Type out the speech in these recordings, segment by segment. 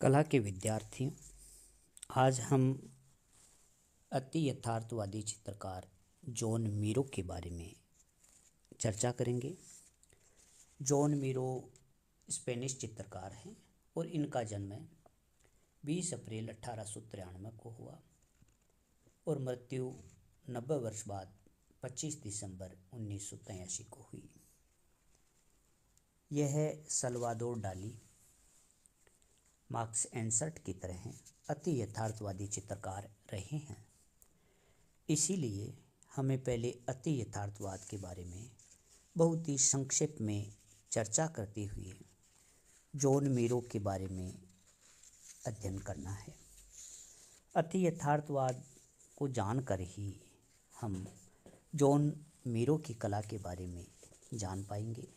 कला के विद्यार्थियों, आज हम अति यथार्थवादी चित्रकार जॉन मीरो के बारे में चर्चा करेंगे। जॉन मीरो स्पेनिश चित्रकार हैं और इनका जन्म 20 अप्रैल 1893 को हुआ और मृत्यु 90 वर्ष बाद 25 दिसंबर 1983 को हुई। यह सल्वादोर डाली, मार्क्स एंसर्ट की तरह अति यथार्थवादी चित्रकार रहे हैं। इसीलिए हमें पहले अति यथार्थवाद के बारे में बहुत ही संक्षेप में चर्चा करते हुए जॉन मीरो के बारे में अध्ययन करना है। अति यथार्थवाद को जानकर ही हम जॉन मीरो की कला के बारे में जान पाएंगे।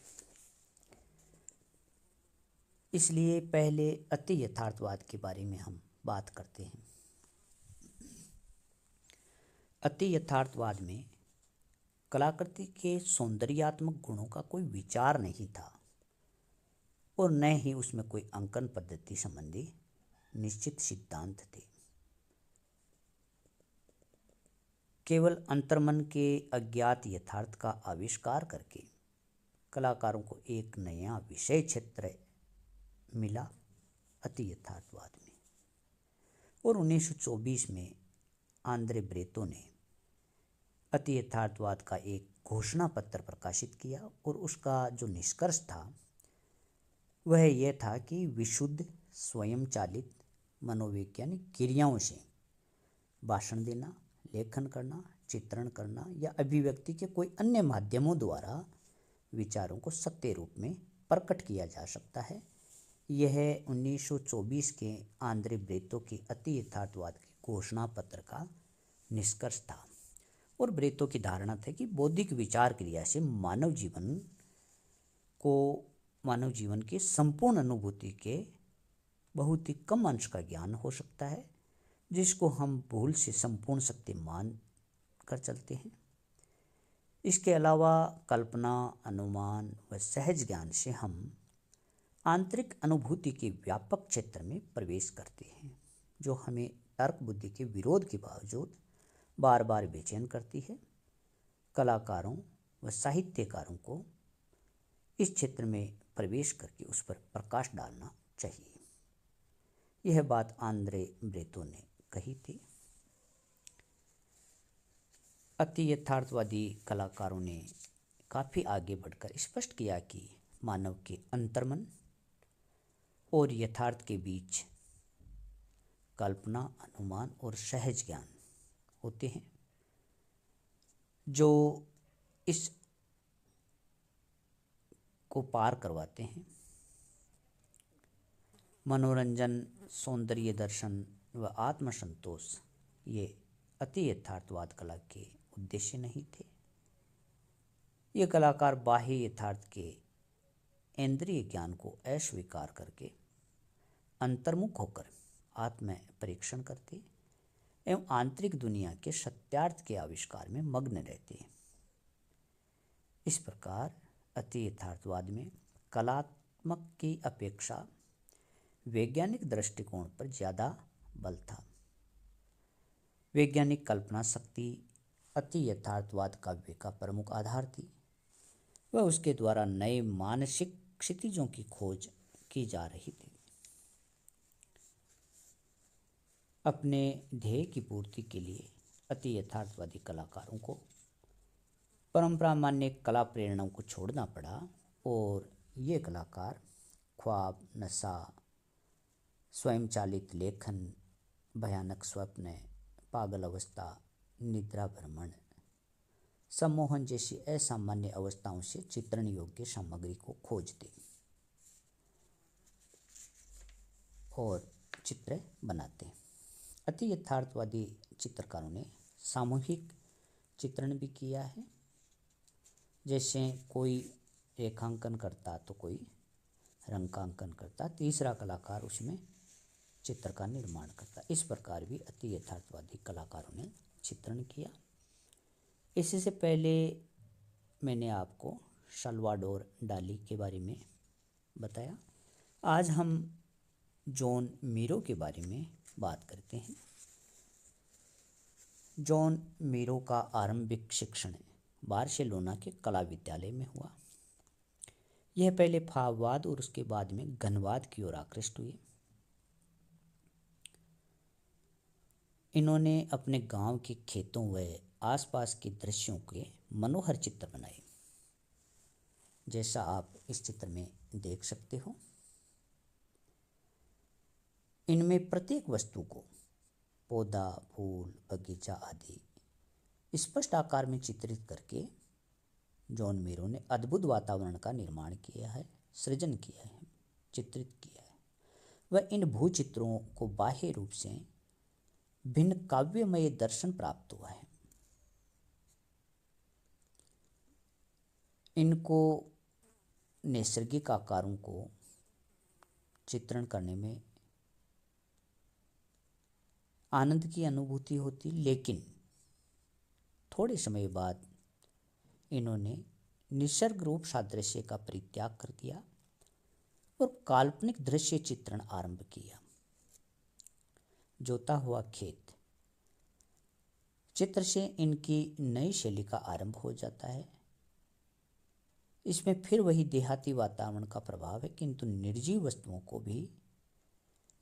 इसलिए पहले अति यथार्थवाद के बारे में हम बात करते हैं। अति यथार्थवाद में कलाकृति के सौंदर्यात्मक गुणों का कोई विचार नहीं था और न ही उसमें कोई अंकन पद्धति संबंधी निश्चित सिद्धांत थे। केवल अंतर्मन के अज्ञात यथार्थ का आविष्कार करके कलाकारों को एक नया विषय क्षेत्र मिला अति यथार्थवाद में। और 1924 में आंद्रे ब्रेतो ने अति यथार्थवाद का एक घोषणा पत्र प्रकाशित किया और उसका जो निष्कर्ष था वह यह था कि विशुद्ध स्वयंचालित मनोवैज्ञानिक क्रियाओं से भाषण देना, लेखन करना, चित्रण करना या अभिव्यक्ति के कोई अन्य माध्यमों द्वारा विचारों को सत्य रूप में प्रकट किया जा सकता है। यह 1924 के आंद्रे ब्रेतो के अति यथार्थवाद के घोषणा पत्र का निष्कर्ष था। और ब्रेतो की धारणा थी कि बौद्धिक विचार क्रिया से मानव जीवन की संपूर्ण अनुभूति के बहुत ही कम अंश का ज्ञान हो सकता है, जिसको हम भूल से संपूर्ण सत्य मान कर चलते हैं। इसके अलावा कल्पना, अनुमान व सहज ज्ञान से हम आंतरिक अनुभूति के व्यापक क्षेत्र में प्रवेश करते हैं, जो हमें तर्क बुद्धि के विरोध के बावजूद बार बार बेचैन करती है। कलाकारों व साहित्यकारों को इस क्षेत्र में प्रवेश करके उस पर प्रकाश डालना चाहिए। यह बात आंद्रे ब्रेतो ने कही थी। अति यथार्थवादी कलाकारों ने काफ़ी आगे बढ़कर स्पष्ट किया कि मानव के अंतर्मन और यथार्थ के बीच कल्पना, अनुमान और सहज ज्ञान होते हैं, जो इस को पार करवाते हैं। मनोरंजन, सौंदर्य दर्शन व आत्मसंतोष ये अति यथार्थवाद कला के उद्देश्य नहीं थे। ये कलाकार बाह्य यथार्थ के इंद्रिय ज्ञान को अस्वीकार करके अंतर्मुख होकर आत्म परीक्षण करते एवं आंतरिक दुनिया के सत्यार्थ के आविष्कार में मग्न रहते हैं। इस प्रकार अति यथार्थवाद में कलात्मक की अपेक्षा वैज्ञानिक दृष्टिकोण पर ज़्यादा बल था। वैज्ञानिक कल्पना शक्ति अति यथार्थवाद काव्य का प्रमुख आधार थी। वह उसके द्वारा नए मानसिक क्षितिजों की खोज की जा रही थी। अपने ध्येय की पूर्ति के लिए अति यथार्थवादी कलाकारों को परंपरा मान्य कला प्रेरणाओं को छोड़ना पड़ा और ये कलाकार ख्वाब, नशा, स्वयंचालित लेखन, भयानक स्वप्न, पागल अवस्था, निद्रा भ्रमण, सम्मोहन जैसी असामान्य अवस्थाओं से चित्रण योग्य सामग्री को खोजते और चित्र बनाते। अति यथार्थवादी चित्रकारों ने सामूहिक चित्रण भी किया है। जैसे कोई रेखांकन करता तो कोई रंगांकन करता, तीसरा कलाकार उसमें चित्र का निर्माण करता। इस प्रकार भी अति यथार्थवादी कलाकारों ने चित्रण किया। इससे पहले मैंने आपको सल्वाडोर डाली के बारे में बताया। आज हम जॉन मीरो के बारे में बात करते हैं। जॉन मीरो का आरंभिक शिक्षण बार्सिलोना के कला विद्यालय में हुआ। यह पहले फाववाद और उसके बाद में घनवाद की ओर आकृष्ट हुए। इन्होंने अपने गांव के खेतों व आसपास के दृश्यों के मनोहर चित्र बनाए, जैसा आप इस चित्र में देख सकते हो। इनमें प्रत्येक वस्तु को, पौधा, फूल, बगीचा आदि स्पष्ट आकार में चित्रित करके जॉन मीरो ने अद्भुत वातावरण का निर्माण किया है, सृजन किया है, चित्रित किया है। वह इन भूचित्रों को बाह्य रूप से भिन्न काव्यमय दर्शन प्राप्त हुआ है। इनको नैसर्गिक आकारों को चित्रण करने में आनंद की अनुभूति होती, लेकिन थोड़े समय बाद इन्होंने निसर्ग रूप सादृश्य का परित्याग कर दिया और काल्पनिक दृश्य चित्रण आरंभ किया। जोता हुआ खेत चित्र से इनकी नई शैली का आरंभ हो जाता है। इसमें फिर वही देहाती वातावरण का प्रभाव है, किंतु निर्जीव वस्तुओं को भी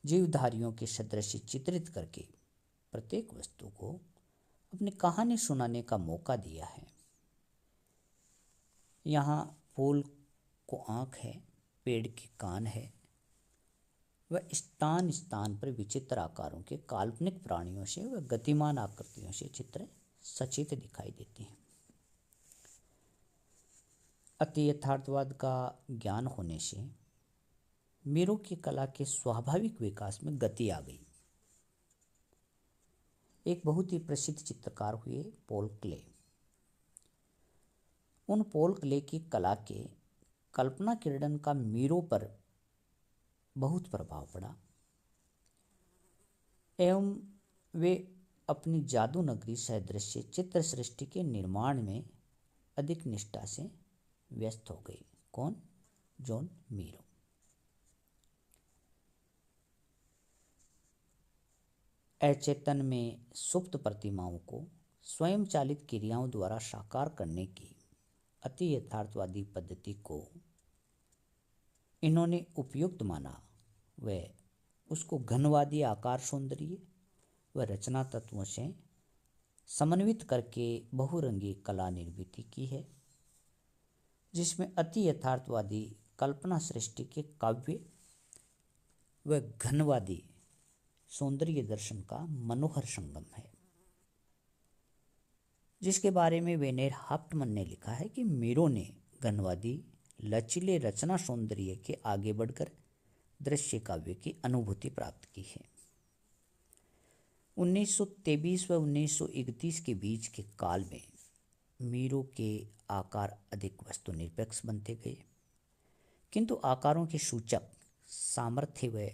जीवधारियों के सदृश चित्रित करके प्रत्येक वस्तु को अपनी कहानी सुनाने का मौका दिया है। यहाँ फूल को आँख है, पेड़ के कान है, वह स्थान स्थान पर विचित्र आकारों के काल्पनिक प्राणियों से व गतिमान आकृतियों से चित्र सचित्र दिखाई देते हैं। अति यथार्थवाद का ज्ञान होने से मीरो की कला के स्वाभाविक विकास में गति आ गई। एक बहुत ही प्रसिद्ध चित्रकार हुए पॉल क्ले। उन पॉल क्ले की कला के कल्पना किरण का मीरो पर बहुत प्रभाव पड़ा एवं वे अपनी जादू नगरी सदृश्य चित्र सृष्टि के निर्माण में अधिक निष्ठा से व्यस्त हो गए। कौन? John Miro. अचेतन में सुप्त प्रतिमाओं को स्वयं चालित क्रियाओं द्वारा साकार करने की अति यथार्थवादी पद्धति को इन्होंने उपयुक्त माना व उसको घनवादी आकार सौंदर्य व रचना तत्वों से समन्वित करके बहुरंगी कला निर्मित की है, जिसमें अति यथार्थवादी कल्पना सृष्टि के काव्य व घनवादी सौंदर्य दर्शन का मनोहर संगम है, जिसके बारे में वेनेर हाप्टमन ने लिखा है कि मीरो ने घनवादी लचीले रचना सौंदर्य के आगे बढ़कर दृश्य काव्य की अनुभूति प्राप्त की है। 1923 व 1931 के बीच के काल में मीरो के आकार अधिक वस्तुनिरपेक्ष बनते गए, किंतु आकारों के सूचक सामर्थ्य व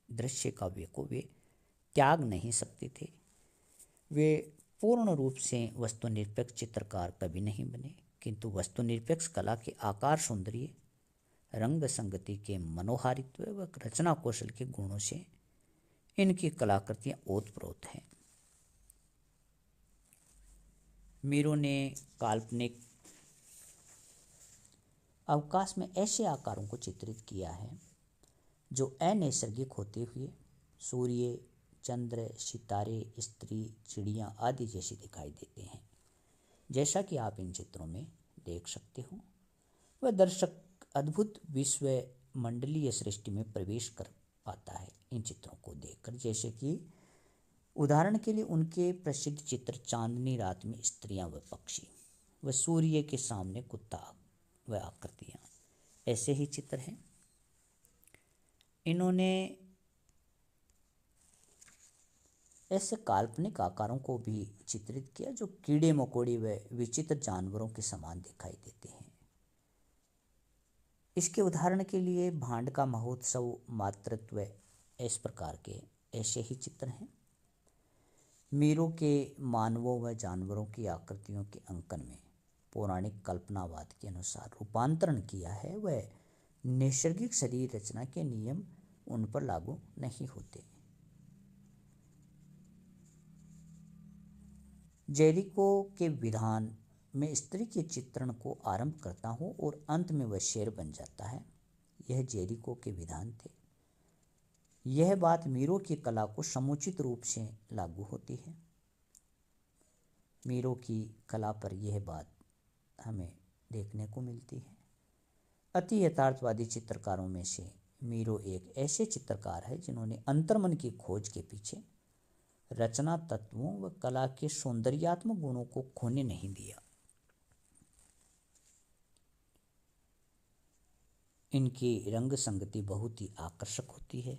दृश्य काव्य को वे त्याग नहीं सकते थे। वे पूर्ण रूप से वस्तुनिरपेक्ष चित्रकार कभी नहीं बने, किंतु वस्तुनिरपेक्ष कला के आकार सौंदर्य, रंग संगति के मनोहारित्व व रचना कौशल के गुणों से इनकी कलाकृतियां ओतप्रोत हैं। मीरो ने काल्पनिक अवकाश में ऐसे आकारों को चित्रित किया है जो अनैसर्गिक होते हुए सूर्य, चंद्र, सितारे, स्त्री, चिड़िया आदि जैसे दिखाई देते हैं, जैसा कि आप इन चित्रों में देख सकते हो। वह दर्शक अद्भुत विश्व मंडलीय सृष्टि में प्रवेश कर पाता है इन चित्रों को देखकर, जैसे कि उदाहरण के लिए उनके प्रसिद्ध चित्र चांदनी रात में स्त्रियां व पक्षी व सूर्य के सामने कुत्ता व आकृतियां, ऐसे ही चित्र हैं। इन्होंने ऐसे काल्पनिक आकारों को भी चित्रित किया जो कीड़े मकोड़े व विचित्र जानवरों के समान दिखाई देते हैं। इसके उदाहरण के लिए भांड का महोत्सव, मातृत्व, इस प्रकार के ऐसे ही चित्र हैं। मीरो के मानवों व जानवरों की आकृतियों के अंकन में पौराणिक कल्पनावाद के अनुसार रूपांतरण किया है। वह नैसर्गिक शरीर रचना के नियम उन पर लागू नहीं होते। जेरिको के विधान में स्त्री के चित्रण को आरंभ करता हूँ और अंत में वह शेर बन जाता है। यह जेरिको के विधान थे। यह बात मीरो की कला को समुचित रूप से लागू होती है। मीरो की कला पर यह बात हमें देखने को मिलती है। अति यथार्थवादी चित्रकारों में से मीरो एक ऐसे चित्रकार है जिन्होंने अंतर्मन की खोज के पीछे रचना तत्वों व कला के सौंदर्यात्मक गुणों को खोने नहीं दिया। इनकी रंग संगति बहुत ही आकर्षक होती है।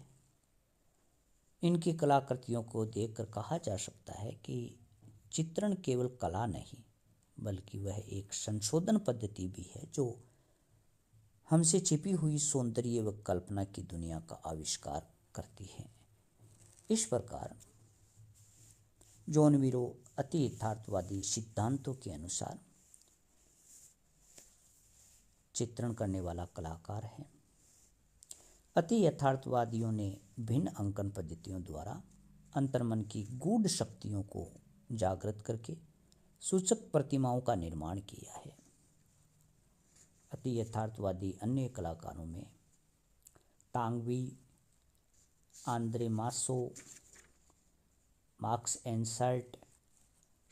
इनकी कलाकृतियों को देखकर कहा जा सकता है कि चित्रण केवल कला नहीं बल्कि वह एक संशोधन पद्धति भी है जो हमसे छिपी हुई सौंदर्य व कल्पना की दुनिया का आविष्कार करती है। इस प्रकार जॉन मीरो अति यथार्थवादी सिद्धांतों के अनुसार चित्रण करने वाला कलाकार है। अति यथार्थवादियों ने भिन्न अंकन पद्धतियों द्वारा अंतर्मन की गूढ़ शक्तियों को जागृत करके सूचक प्रतिमाओं का निर्माण किया है। अति यथार्थवादी अन्य कलाकारों में तांगवी, आंद्रे मासो, मार्क्स एंसर्ट,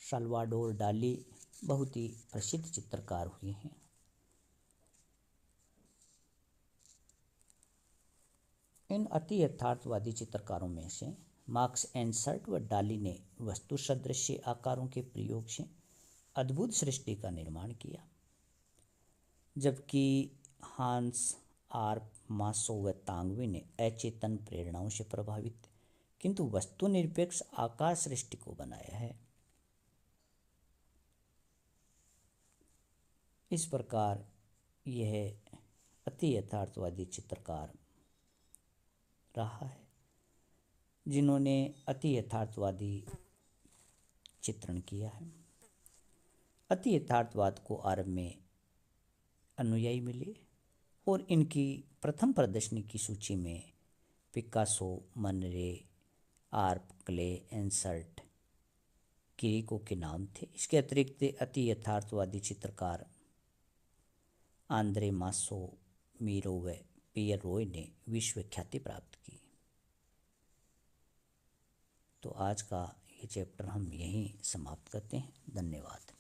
साल्वाडोर डाली बहुत ही प्रसिद्ध चित्रकार हुए हैं। इन अति यथार्थवादी चित्रकारों में से मार्क्स एंसर्ट व डाली ने वस्तु सदृश आकारों के प्रयोग से अद्भुत सृष्टि का निर्माण किया, जबकि हांस आर्प, मासो व तांगवी ने अचेतन प्रेरणाओं से प्रभावित किंतु वस्तु निरपेक्ष आकार सृष्टि को बनाया है। इस प्रकार यह अति यथार्थवादी चित्रकार रहा है जिन्होंने अति यथार्थवादी चित्रण किया है। अति यथार्थवाद को आरंभ में अनुयायी मिले और इनकी प्रथम प्रदर्शनी की सूची में पिकासो, मनरे, आर्प, क्ले, एंसर्ट, किरिको के नाम थे। इसके अतिरिक्त अति यथार्थवादी चित्रकार आंद्रे मासो, मीरो व पियर रॉय ने विश्व ख्याति प्राप्त की। तो आज का ये चैप्टर हम यहीं समाप्त करते हैं। धन्यवाद।